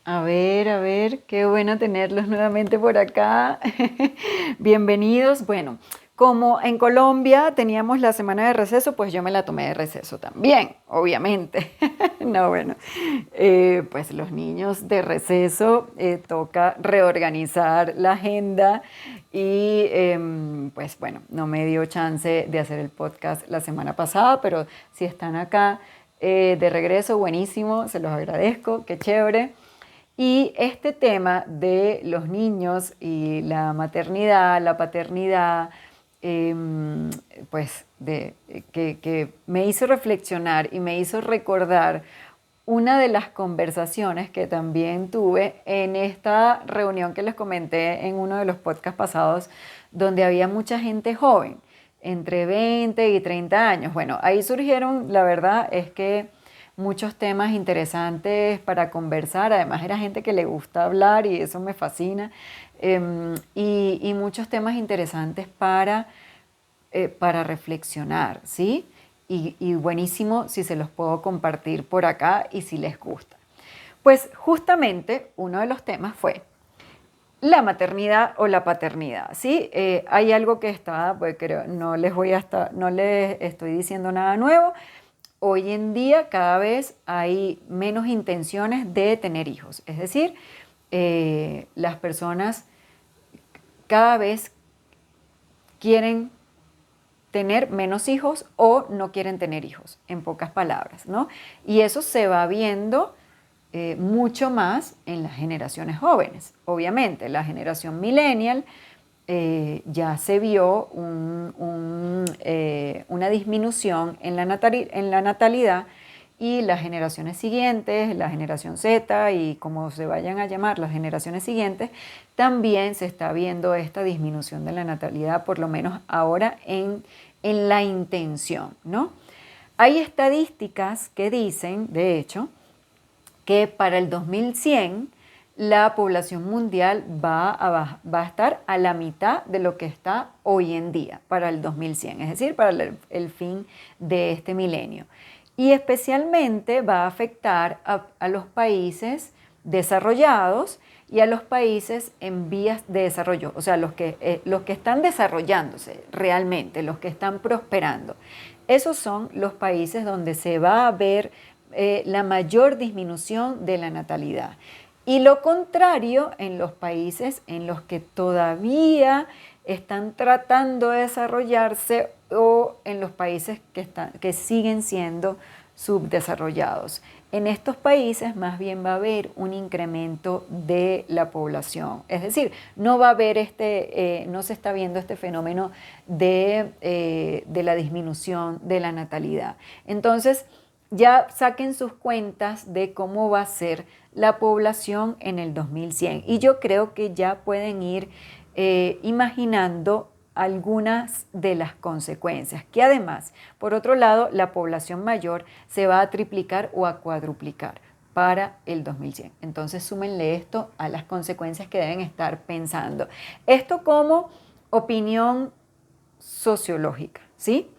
A ver, qué bueno tenerlos nuevamente por acá. Bienvenidos. Bueno, como en Colombia teníamos la semana de receso, pues yo me la tomé de receso también, obviamente. No, bueno, pues los niños de receso toca reorganizar la agenda y pues bueno, no me dio chance de hacer el podcast la semana pasada, pero si están acá de regreso, buenísimo, se los agradezco, qué chévere. Y este tema de los niños y la maternidad, la paternidad, pues que me hizo reflexionar y me hizo recordar una de las conversaciones que también tuve en esta reunión que les comenté en uno de los podcasts pasados, donde había mucha gente joven, entre 20 y 30 años. Bueno, ahí surgieron, la verdad es que muchos temas interesantes para conversar. Además, era gente que le gusta hablar y eso me fascina. Y muchos temas interesantes para reflexionar, ¿sí? Y buenísimo si se los puedo compartir por acá y si les gusta. Pues justamente uno de los temas fue la maternidad o la paternidad, ¿sí? Hay algo que está, pues creo, no les estoy diciendo nada nuevo. Hoy en día cada vez hay menos intenciones de tener hijos, es decir, las personas cada vez quieren tener menos hijos o no quieren tener hijos, en pocas palabras, ¿no? Y eso se va viendo mucho más en las generaciones jóvenes. Obviamente, la generación millennial ya se vio una disminución en la natalidad y las generaciones siguientes, la generación Z y como se vayan a llamar las generaciones siguientes, también se está viendo esta disminución de la natalidad, por lo menos ahora en la intención, ¿no? Hay estadísticas que dicen, de hecho, que para el 2100 la población mundial va a estar a la mitad de lo que está hoy en día, para el 2100, es decir, para el fin de este milenio. Y especialmente va a afectar a los países desarrollados y a los países en vías de desarrollo, o sea, los que están desarrollándose realmente, los que están prosperando. Esos son los países donde se va a ver la mayor disminución de la natalidad. Y lo contrario en los países en los que todavía están tratando de desarrollarse o en los países que siguen siendo subdesarrollados. En estos países más bien va a haber un incremento de la población, es decir, no va a haber no se está viendo este fenómeno de la disminución de la natalidad. Entonces, ya saquen sus cuentas de cómo va a ser la población en el 2100. Y yo creo que ya pueden ir imaginando algunas de las consecuencias, que además, por otro lado, la población mayor se va a triplicar o a cuadruplicar para el 2100. Entonces, súmenle esto a las consecuencias que deben estar pensando. Esto como opinión sociológica, ¿sí?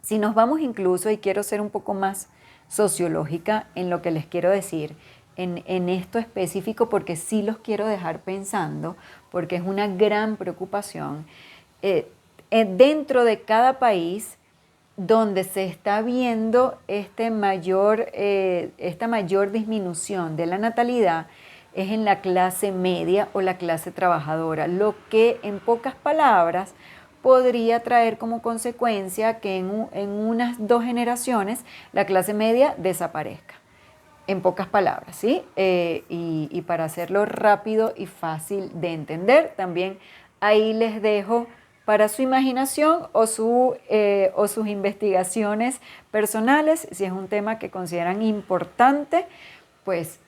Si nos vamos incluso, y quiero ser un poco más sociológica en lo que les quiero decir, en esto específico, porque sí los quiero dejar pensando, porque es una gran preocupación, dentro de cada país donde se está viendo esta mayor disminución de la natalidad es en la clase media o la clase trabajadora, lo que en pocas palabras podría traer como consecuencia que en unas 2 generaciones la clase media desaparezca. En pocas palabras, ¿sí? Y para hacerlo rápido y fácil de entender, también ahí les dejo para su imaginación o sus investigaciones personales, si es un tema que consideran importante, pues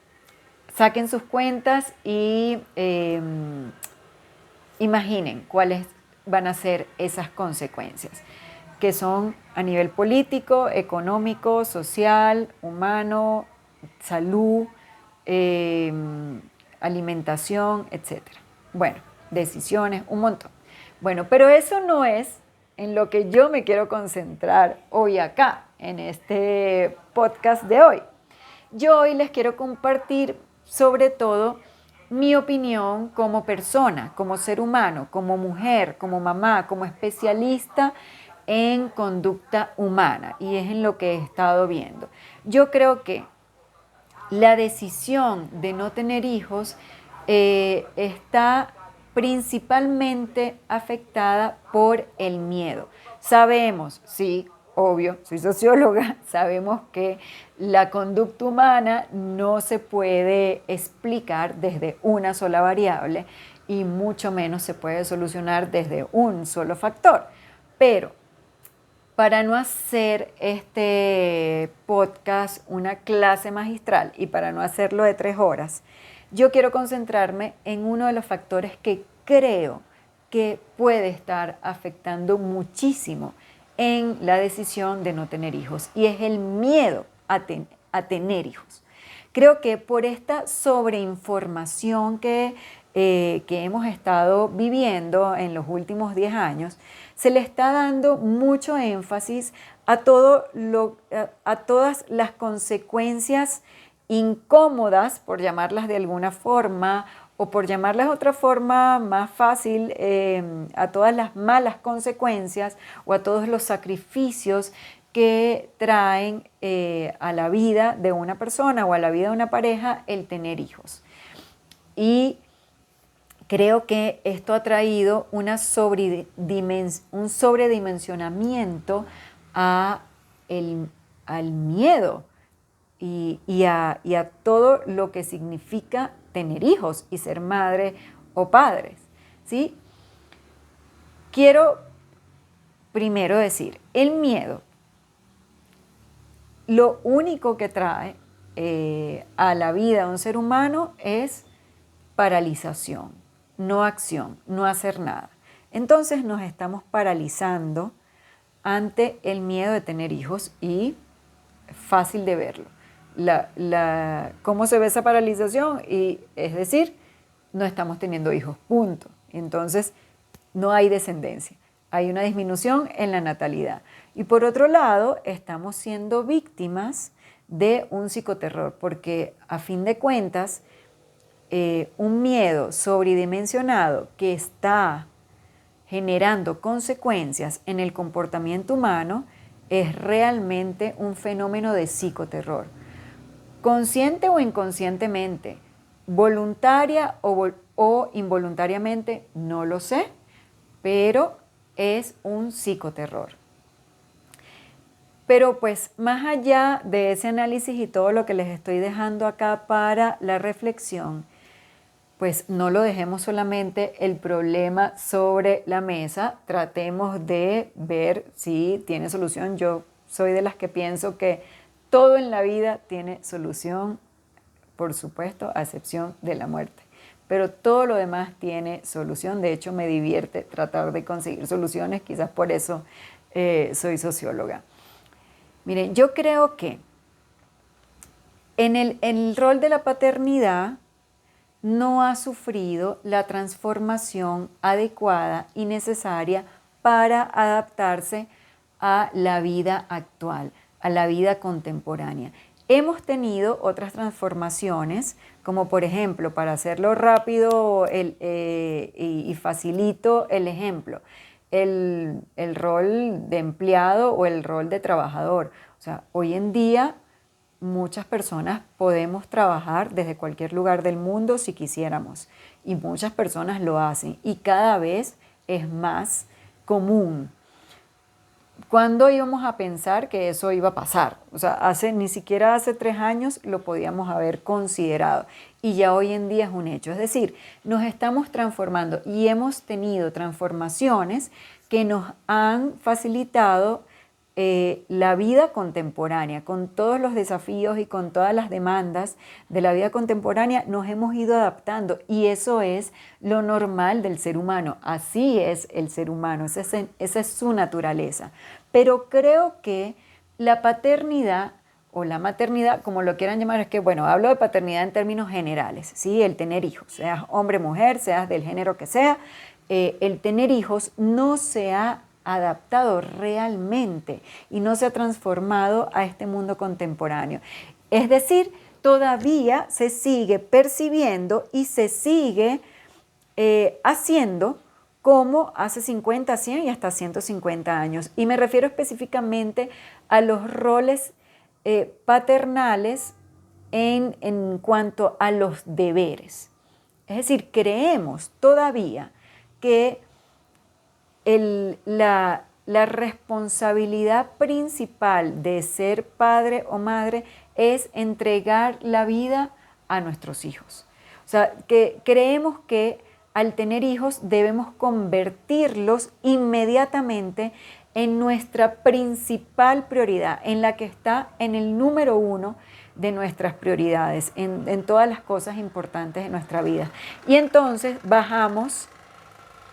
saquen sus cuentas y imaginen cuáles van a ser esas consecuencias, que son a nivel político, económico, social, humano, salud, eh, alimentación, etcétera. Bueno, decisiones, un montón. Bueno, pero eso no es en lo que yo me quiero concentrar hoy acá, en este podcast de hoy. Yo hoy les quiero compartir sobre todo mi opinión como persona, como ser humano, como mujer, como mamá, como especialista en conducta humana, y es en lo que he estado viendo. Yo creo que la decisión de no tener hijos está principalmente afectada por el miedo. Sabemos, sí, obvio, soy socióloga, sabemos que la conducta humana no se puede explicar desde una sola variable y mucho menos se puede solucionar desde un solo factor. Pero para no hacer este podcast una clase magistral y para no hacerlo de 3 horas, yo quiero concentrarme en uno de los factores que creo que puede estar afectando muchísimo en la decisión de no tener hijos, y es el miedo a tener hijos. Creo que por esta sobreinformación que hemos estado viviendo en los últimos 10 años, se le está dando mucho énfasis a todas las consecuencias incómodas, por llamarlas de alguna forma, o por llamarlas de otra forma más fácil, a todas las malas consecuencias o a todos los sacrificios que traen a la vida de una persona o a la vida de una pareja el tener hijos. Y creo que esto ha traído un sobredimensionamiento al miedo y a todo lo que significa tener hijos y ser madre o padres, ¿sí? Quiero primero decir, el miedo lo único que trae a la vida de un ser humano es paralización, no acción, no hacer nada. Entonces nos estamos paralizando ante el miedo de tener hijos y fácil de verlo. ¿Cómo se ve esa paralización? Y es decir, no estamos teniendo hijos, punto. Entonces no hay descendencia, hay una disminución en la natalidad. Y por otro lado, estamos siendo víctimas de un psicoterror, porque a fin de cuentas, un miedo sobredimensionado que está generando consecuencias en el comportamiento humano es realmente un fenómeno de psicoterror. Consciente o inconscientemente, voluntaria o involuntariamente, no lo sé, pero es un psicoterror. Pero pues más allá de ese análisis y todo lo que les estoy dejando acá para la reflexión, pues no lo dejemos solamente el problema sobre la mesa, tratemos de ver si tiene solución. Yo soy de las que pienso que todo en la vida tiene solución, por supuesto, a excepción de la muerte. Pero todo lo demás tiene solución. De hecho, me divierte tratar de conseguir soluciones, quizás por eso soy socióloga. Miren, yo creo que en el rol de la paternidad no ha sufrido la transformación adecuada y necesaria para adaptarse a la vida actual, a la vida contemporánea. Hemos tenido otras transformaciones, como por ejemplo, para hacerlo rápido y facilito el ejemplo, el rol de empleado o el rol de trabajador. O sea, hoy en día muchas personas podemos trabajar desde cualquier lugar del mundo si quisiéramos, y muchas personas lo hacen y cada vez es más común. ¿Cuándo íbamos a pensar que eso iba a pasar? O sea, ni siquiera hace 3 años lo podíamos haber considerado y ya hoy en día es un hecho. Es decir, nos estamos transformando y hemos tenido transformaciones que nos han facilitado la vida contemporánea. Con todos los desafíos y con todas las demandas de la vida contemporánea nos hemos ido adaptando, y eso es lo normal del ser humano. Así es el ser humano, esa es su naturaleza. Pero creo que la paternidad o la maternidad, como lo quieran llamar, es que, bueno, hablo de paternidad en términos generales, ¿sí? El tener hijos, seas hombre, mujer, seas del género que sea, el tener hijos no se ha adaptado realmente y no se ha transformado a este mundo contemporáneo. Es decir, todavía se sigue percibiendo y se sigue haciendo como hace 50, 100 y hasta 150 años. Y me refiero específicamente a los roles paternales en cuanto a los deberes. Es decir, creemos todavía que la responsabilidad principal de ser padre o madre es entregar la vida a nuestros hijos. O sea, que creemos que al tener hijos debemos convertirlos inmediatamente en nuestra principal prioridad, en la que está en el número 1 de nuestras prioridades, en todas las cosas importantes de nuestra vida. Y entonces bajamos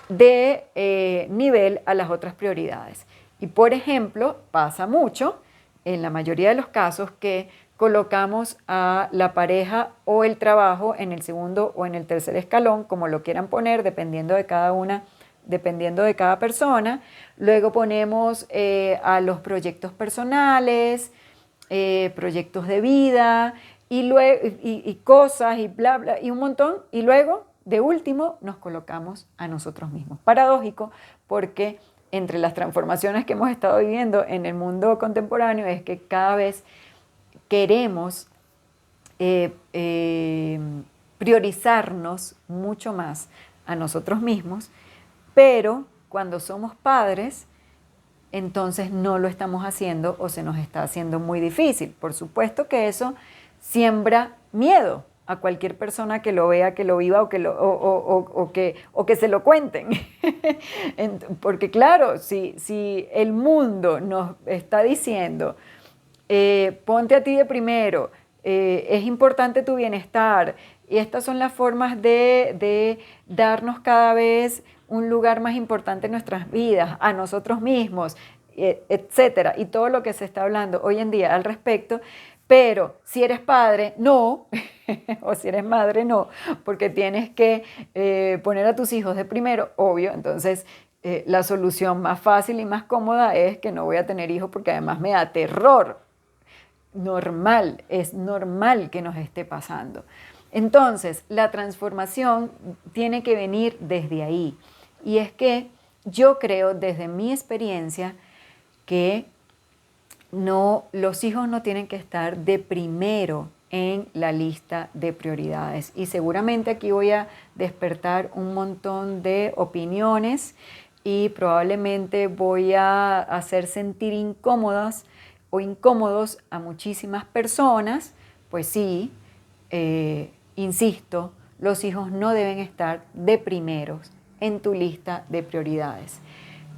de nivel a las otras prioridades. Y por ejemplo, pasa mucho, en la mayoría de los casos, que colocamos a la pareja o el trabajo en el segundo o en el tercer escalón, como lo quieran poner, dependiendo de cada persona. Luego ponemos a los proyectos personales, proyectos de vida y cosas y bla, bla, y un montón. Y luego, de último, nos colocamos a nosotros mismos. Paradójico, porque entre las transformaciones que hemos estado viviendo en el mundo contemporáneo es que cada vez queremos priorizarnos mucho más a nosotros mismos, pero cuando somos padres, entonces no lo estamos haciendo o se nos está haciendo muy difícil. Por supuesto que eso siembra miedo a cualquier persona que lo vea, que lo viva o que se lo cuenten. Porque claro, si el mundo nos está diciendo, ponte a ti de primero, es importante tu bienestar, y estas son las formas de darnos cada vez un lugar más importante en nuestras vidas, a nosotros mismos, etcétera, y todo lo que se está hablando hoy en día al respecto. Pero si eres padre, no, o si eres madre, no, porque tienes que poner a tus hijos de primero, obvio. Entonces la solución más fácil y más cómoda es que no voy a tener hijos porque además me da terror. Es normal que nos esté pasando. Entonces, la transformación tiene que venir desde ahí. Y es que yo creo, desde mi experiencia, que los hijos no tienen que estar de primero en la lista de prioridades. Y seguramente aquí voy a despertar un montón de opiniones y probablemente voy a hacer sentir incómodas o incómodos a muchísimas personas. Pues sí, insisto, los hijos no deben estar de primeros en tu lista de prioridades.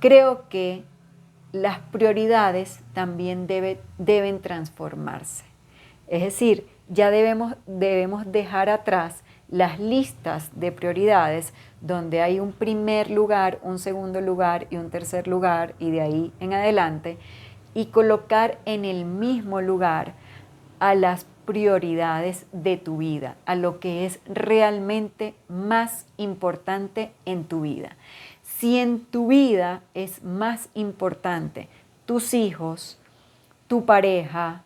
Creo que las prioridades también deben transformarse. Es decir, ya debemos dejar atrás las listas de prioridades donde hay un primer lugar, un segundo lugar y un tercer lugar y de ahí en adelante, y colocar en el mismo lugar a las prioridades de tu vida, a lo que es realmente más importante en tu vida. Si en tu vida es más importante tus hijos, tu pareja,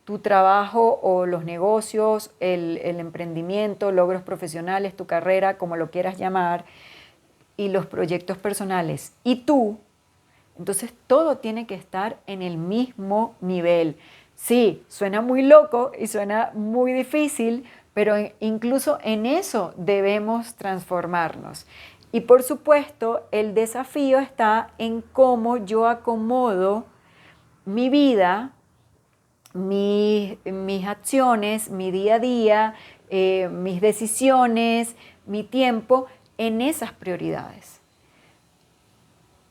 tu trabajo o los negocios, el emprendimiento, logros profesionales, tu carrera, como lo quieras llamar, y los proyectos personales, y tú, entonces todo tiene que estar en el mismo nivel. Sí, suena muy loco y suena muy difícil, pero incluso en eso debemos transformarnos. Y por supuesto, el desafío está en cómo yo acomodo mi vida, mis acciones, mi día a día, mis decisiones, mi tiempo en esas prioridades.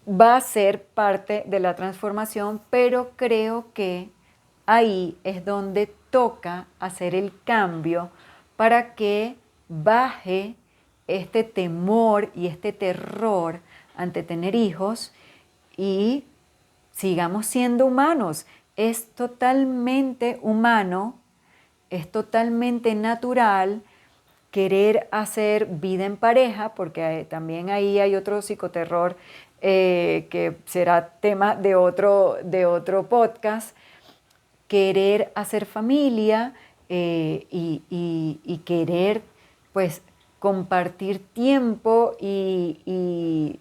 Va a ser parte de la transformación, pero creo que ahí es donde toca hacer el cambio para que baje este temor y este terror ante tener hijos y sigamos siendo humanos. Es totalmente humano, es totalmente natural querer hacer vida en pareja, porque también ahí hay otro psicoterror que será tema de otro podcast. Querer hacer familia y querer pues compartir tiempo y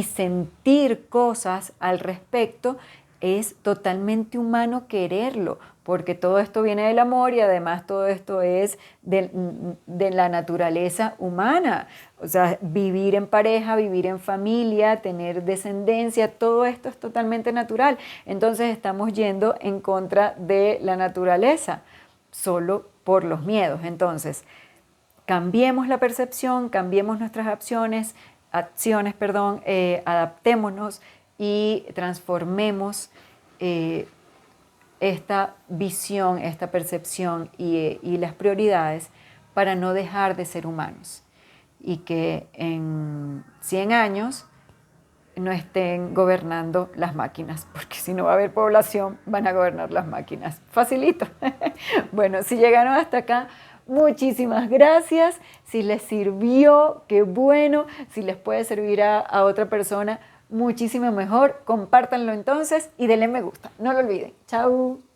sentir cosas al respecto, es totalmente humano quererlo, porque todo esto viene del amor y además todo esto es de la naturaleza humana. O sea, vivir en pareja, vivir en familia, tener descendencia, todo esto es totalmente natural. Entonces estamos yendo en contra de la naturaleza, solo por los miedos. Entonces, cambiemos la percepción, cambiemos nuestras adaptémonos y transformemos esta visión, esta percepción y las prioridades para no dejar de ser humanos y que en 100 años no estén gobernando las máquinas, porque si no va a haber población, van a gobernar las máquinas. Facilito. Bueno, si llegaron hasta acá, muchísimas gracias. Si les sirvió, qué bueno. Si les puede servir a otra persona, muchísimo mejor. Compártanlo entonces y denle me gusta. No lo olviden. Chao.